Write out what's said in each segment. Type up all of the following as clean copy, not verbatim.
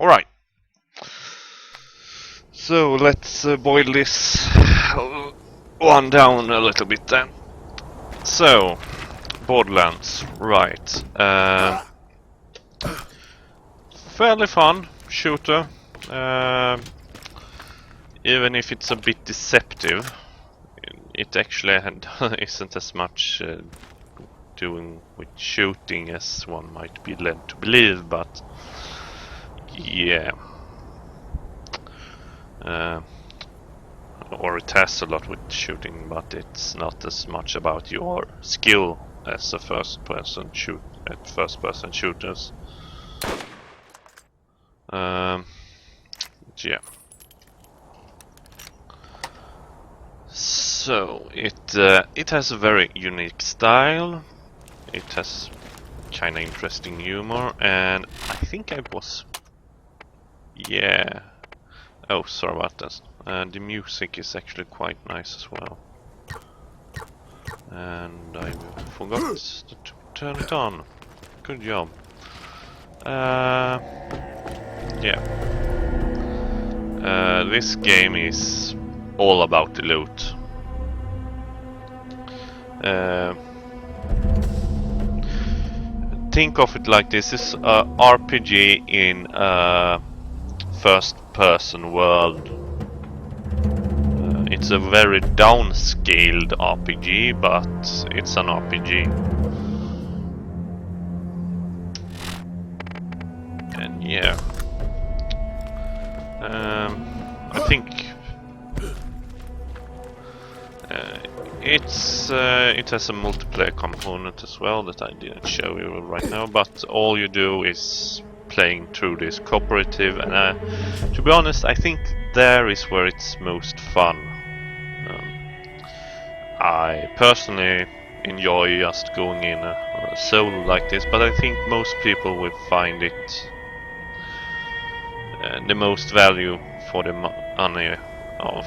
Alright. So let's boil this one down a little bit then. So, Borderlands, right. Fairly fun shooter. Even if it's a bit deceptive, it actually isn't as much doing with shooting as one might be led to believe, but yeah. Or it has a lot with shooting, but it's not as much about your skill as a first-person shooters. Yeah. So it has a very unique style. It has kind of interesting humor, and I think I was, yeah. Oh, sorry about this. The music is actually quite nice as well. And I forgot to turn it on. Good job. Yeah. This game is all about the loot. Think of it like this is a RPG in a first-person world. It's a very downscaled RPG, but it's an RPG. And yeah, I think it has a multiplayer component as well that I didn't show you right now. But all you do is playing through this cooperative, and to be honest, I think there is where it's most fun. I personally enjoy just going in a solo like this, but I think most people will find it the most value for the money of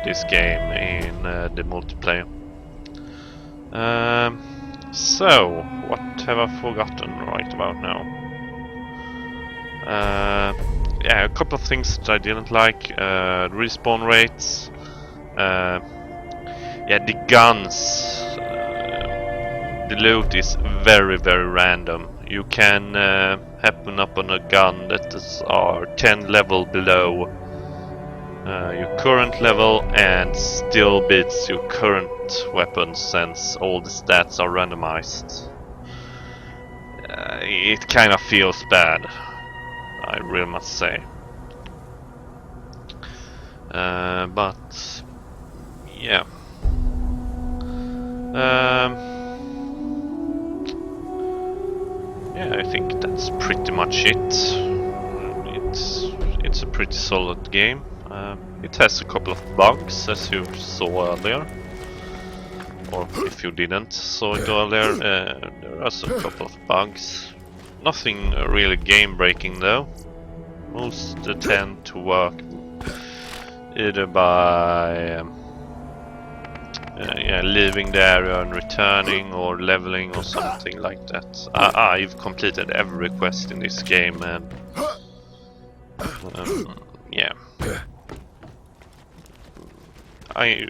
this game in the multiplayer. So, what have I forgotten right about now? Yeah, a couple of things that I didn't like. Respawn rates. Yeah, the guns. The loot is very, very random. You can happen up on a gun that is 10 level below your current level and still beats your current weapon since all the stats are randomized. It kind of feels bad, I really must say. But yeah. Yeah, I think that's pretty much it. It's a pretty solid game. It has a couple of bugs, as you saw earlier. Or if you didn't saw it earlier, there are a couple of bugs. Nothing really game-breaking though. Most tend to work either by yeah, leaving the area and returning, or leveling, or something like that. I've completed every quest in this game, and yeah, I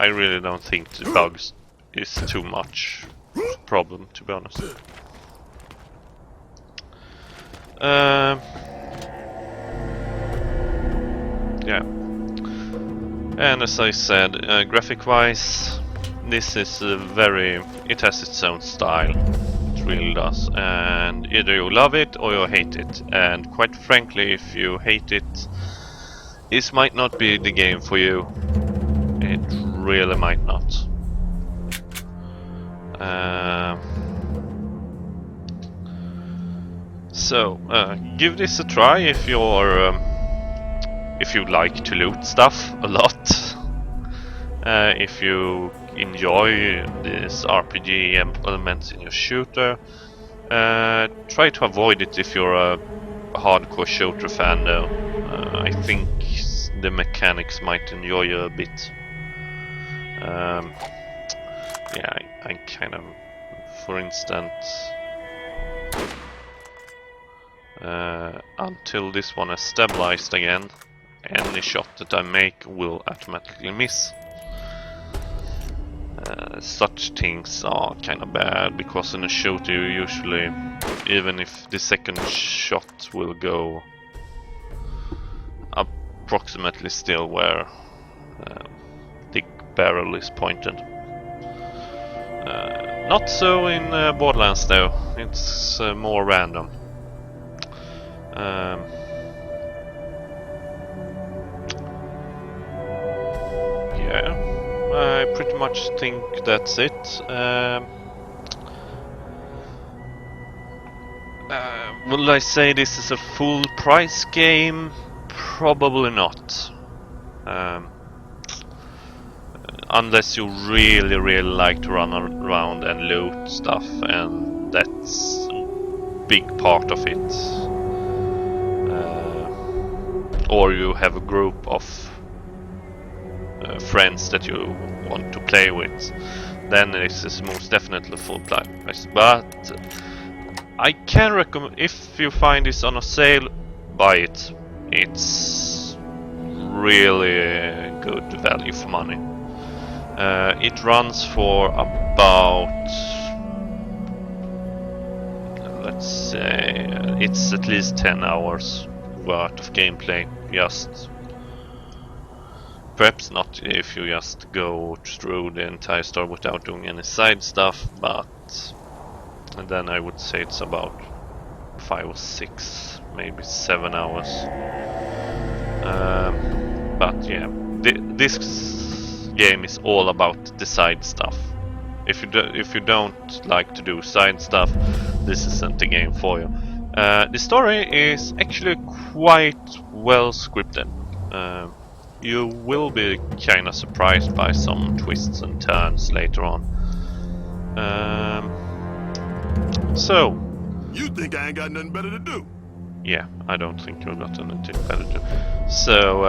really don't think the bugs is too much problem, to be honest. Yeah. And as I said, graphic-wise, this is it has its own style. It really does. And either you love it or you hate it. And quite frankly, if you hate it, this might not be the game for you. It really might not. So, give this a try if you're if you like to loot stuff a lot. If you enjoy this RPG elements in your shooter, try to avoid it if you're a hardcore shooter fan though. I think the mechanics might annoy you a bit. Yeah, I kind of, for instance, until this one is stabilized again. Any shot that I make will automatically miss. Such things are kind of bad, because in a shooter you usually, even if the second shot will go approximately still where the barrel is pointed. Not so in Borderlands though, it's more random. Yeah, I pretty much think that's it. Will I say this is a full price game? Probably not. Unless you really like to run around and loot stuff, and that's a big part of it. Or you have a group of friends that you want to play with, then this is most definitely full price. But I can recommend, if you find this on a sale, buy it. It's really good value for money. It runs for about, let's say, it's at least 10 hours worth of gameplay. Just perhaps not if you just go through the entire story without doing any side stuff, but and then I would say it's about 5 or 6, maybe 7 hours. But yeah, this game is all about the side stuff. If you don't like to do side stuff, this isn't the game for you. The story is actually quite well scripted. You will be kinda surprised by some twists and turns later on. So, you think I ain't got nothing better to do? Yeah, I don't think you've got anything better to do. So,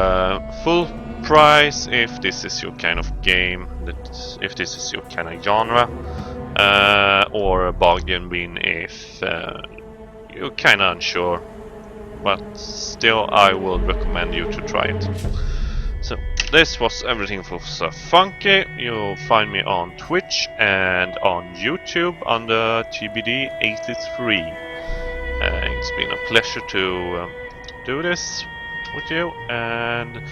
full price if this is your kind of game, if this is your kind of genre, or a bargain bin if you're kinda unsure. But still, I will recommend you to try it. So, this was everything for So Funky. You'll find me on Twitch and on YouTube under TBD83. It's been a pleasure to do this with you, and